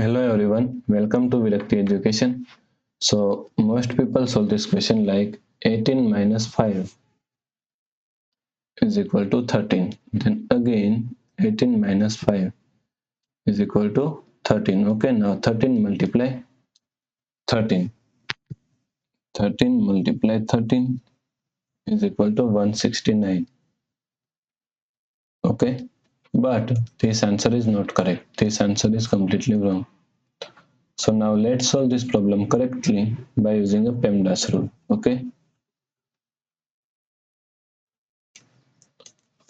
Hello everyone, welcome to Virakti Education. So most people solve this question like 18 minus 5 is equal to 13. Then again 18 minus 5 is equal to 13. Okay, now 13 multiply 13. 13 multiply 13 is equal to 169. Okay, but this answer is not correct. This answer is completely wrong. So now let's solve this problem correctly by using a PEMDAS rule. Okay,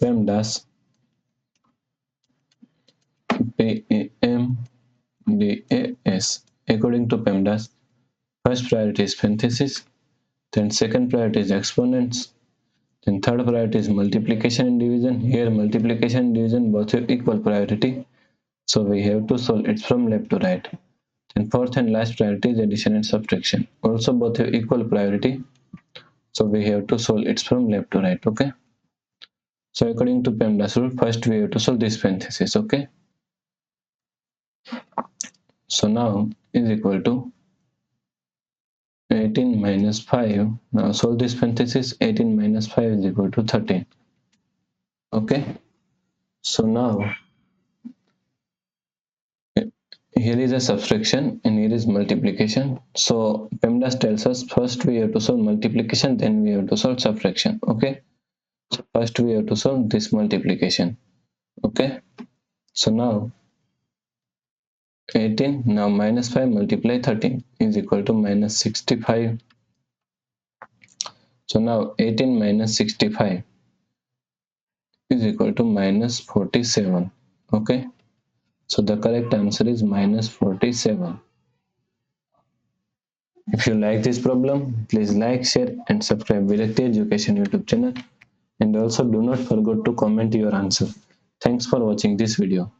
PEMDAS PEMDAS. According to PEMDAS, first priority is parenthesis, then second priority is exponents, then third priority is multiplication and division. Here multiplication and division both have equal priority, so we have to solve it from left to right. Then fourth and last priority is addition and subtraction. Also both have equal priority, so we have to solve it from left to right. Okay. So according to PEMDAS rule, first we have to solve this parenthesis. Okay. So now is equal to 18 minus 5. Now solve this parenthesis. 18 minus 5 is equal to 13. Okay. So now here is a subtraction and here is multiplication. So PEMDAS tells us first we have to solve multiplication, then we have to solve subtraction. Okay. So first we have to solve this multiplication. Okay. So now 18 now minus 5 multiply 13 is equal to minus 65. So now 18 minus 65 is equal to minus 47. Okay. So the correct answer is minus 47. If you like this problem, please like, share and subscribe Virakti Education YouTube channel. And also do not forget to comment your answer. Thanks for watching this video.